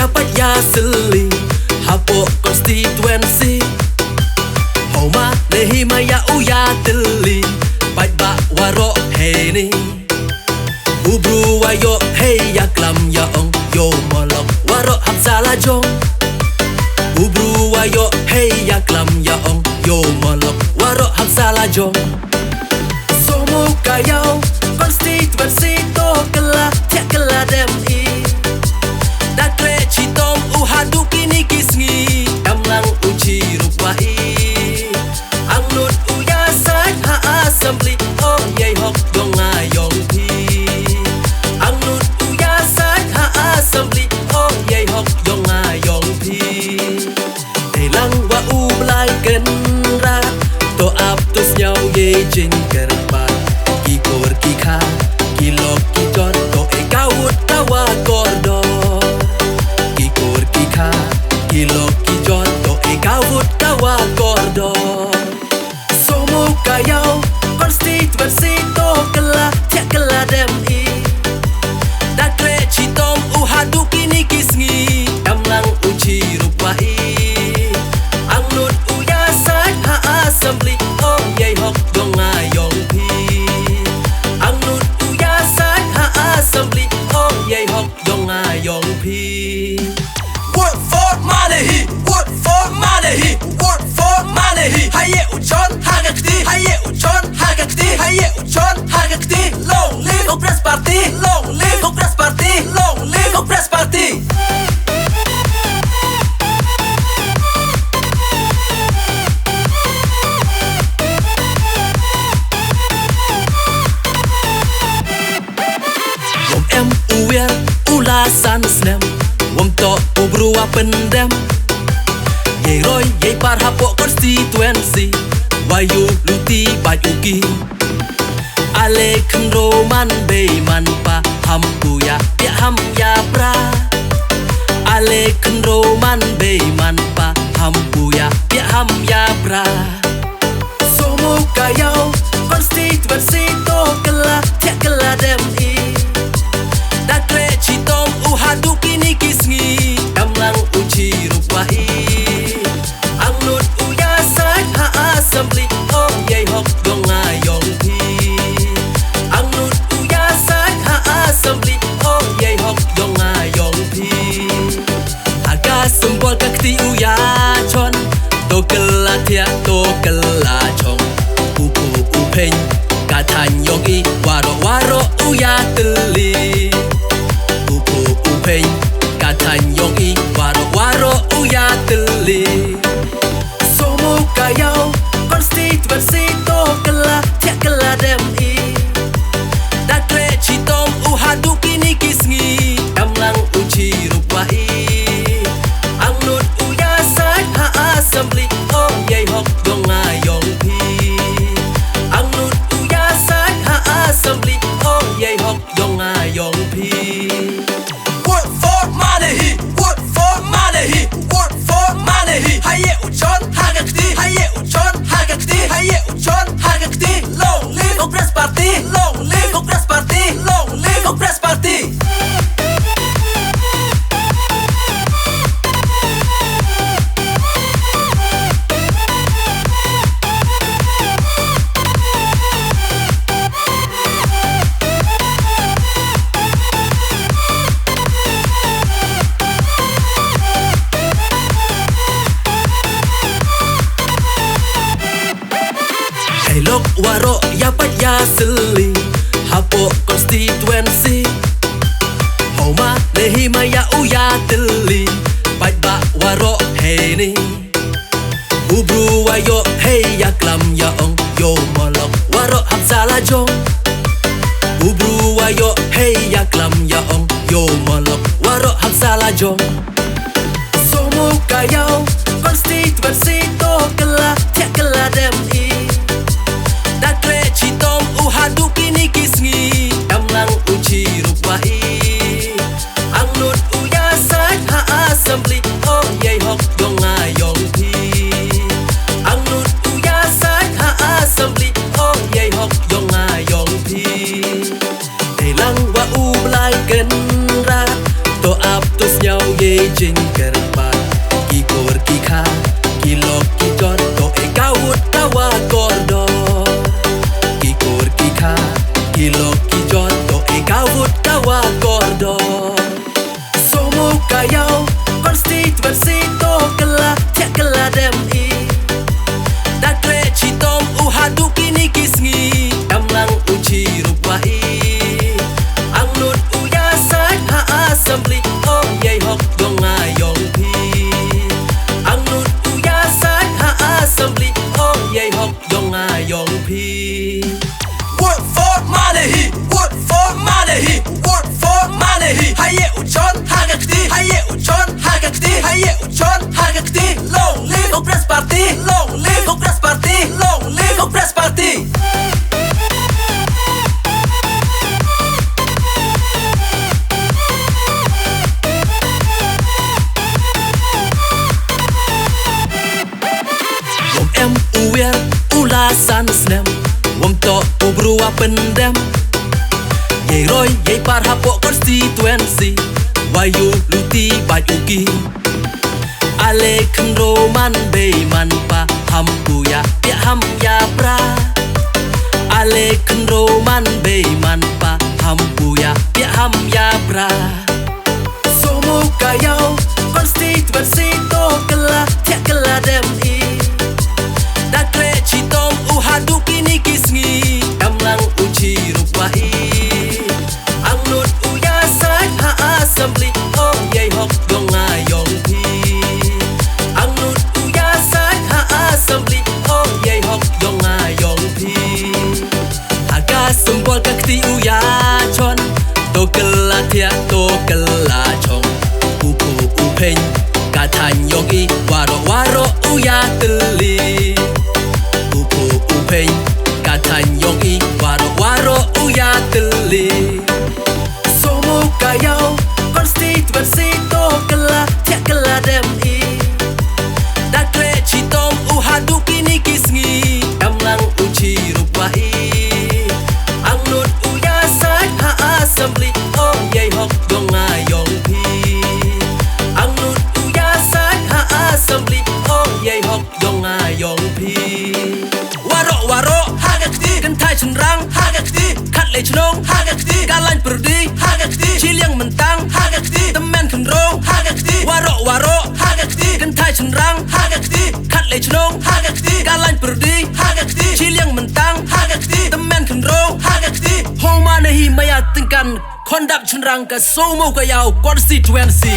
yapat ya seli hapo konstituensi Homa lehi maya uya teli Pai ba waro hei ni Ubru wayo hei ya klam ya ong Yo molok waro hapsala jong Ubru wayo hei ya klam ya ong Yo molok waro hapsala jong Somu kayau konstituensi to kela tiak kela dem i Dakre citom uhadu kini kisngi Damlang uci rupai Angnut uyasan ha assembly Oh yei hok dong ayong pi Angnut uyasan ha assembly Oh yei hok dong ayong pi Telang wa ublai kenra To aptus nyau ye jing kerpat Kikor kika Kilok kikor To ekawut tawa kordo Kikor kika Kilok kikor To ekawut tawa kordo Somu kayau konstituensi to kela tiak kela dem i Dakre citom uhadu kini kisngi Damlang uci rupai Angnut uyasan ha assembly Oh yei hok dong ayong pi Angnut uyasan ha assembly Oh yei hok dong ayong pi Work for money, work for money, work for money. Haye uchon hagakti, haye uchon hagakti, haye uchon hagakti. Long live Congress Party, long live Congress Party, long live Congress Party. Wom em uwer ulasan snem Wom to ubrua pendem Yei roy yei par hapo konstituensi Wayu luti bajuki Ale kengro man bei man pa Hampu ya pia ham ya pra Ale kengro man bei man pa Hampu ya pia ham ya pra Somu kayau konstituensi to kela tiak kela dem i Dakre citom uhadu kini kisngi Damlang uci rupai Angnut uyasan ha assembly Oh yei hok dong ayong pi Angnut uyasan ha assembly Oh yei hok dong ayong pi Aga sembol kakti uyachon To kela tiak to kela chong Upu upeng katanyong i Waro waro uyateli Upu upeng katanyong i Waro waro uyateli Somu kayau konstituensi to kela tiak kela dem i Dakre citom uhadu kini kisngi Damlang uci rupai Angnut uyasan ha assembly Oh yei hok dong ayong pi Angnut uyasan ha assembly Oh yei hok dong ayong pi Work for money, work for money, work for money. Haye uchon hagakti, haye uchon hagakti, haye uchon hagakti. Long live Congress Party, long live Congress Party, long live Congress Party. Elok waro yapat ya seli Hapo konstituensi Homa lehi maya uya teli Pai ba waro hei ni Ubru wayo hei ya klam ya ong Yo molok waro hapsala jong Ubru wayo hei ya klam ya ong Yo molok waro hapsala jong Somu kayau konstituensi to kela tiak kela dem i Dakre citom uhadu kini kisngi Damlang uci rupai Angnut uyasan ha assembly Oh yei hok dong ayong pi Angnut uyasan ha assembly Oh yei hok dong ayong pi Telang wa ublai kenra To aptus nyau ye jing kerpa ki kor ki kha ki lok ki jot to e kawut kawa kordo ki kor ki kha ki lok ki jot to e kawut kawa kordo somo kayau konstituensi to kala tiak kala dem i dakre chitom uhadu kini kisngi damlang uci rupai angnut uya sai ha assembly oh yei hok dong ayong pi angnut uya sai ha assembly oh yei hok dong ayong pi Work for money, work for money, work for money. Haye uchon hagakti, haye uchon hagakti, haye uchon hagakti. Long live Congress Party, long live Congress Party, long live Congress Party. Wom em uwer ulasan snem wom to ubrua pendem yei roy yei par hapo konstituensi wayu luti bajuki ale kendo man be man pa hampu ya ham ya pra ale kendo man be man pa hampu ya ham ya pra somo kayau konstituensi to kala tiak kala dem i dakre chitom uhadu kini kisngi damlang uci rupai angnut uya sai ha assembly oh yei hok dong ayong pi angnut uya sai ha assembly oh yei hok dong ayong pi aga sembol kakti uya chon to kala tia to kala chong upu upeng katan yogi waro waro uya teli upeng katan yogi waro waro uya teli somo kayau konstituensi to kala tiak kala dem i dakre chitom uhadu kini kisngi damlang uci rupai angnut uya sai ha assembly oh yei hok dong ayong pi angnut uya sai ha assembly oh yei hok dong ayong pi waro Hagakti, kentai cenrang hagakti, kat le chnong hagakti, kalan perdi hagakti, ciliang mentang hagakti, temen kendrong hagakti, waro hagakti, kentai cenrang hagakti, kat le chnong hagakti, kalan perdi hagakti, ciliang mentang hagakti, temen kendrong hagakti. homa nahi maya tingkan kondap cenrang ka somo kayau konstituensi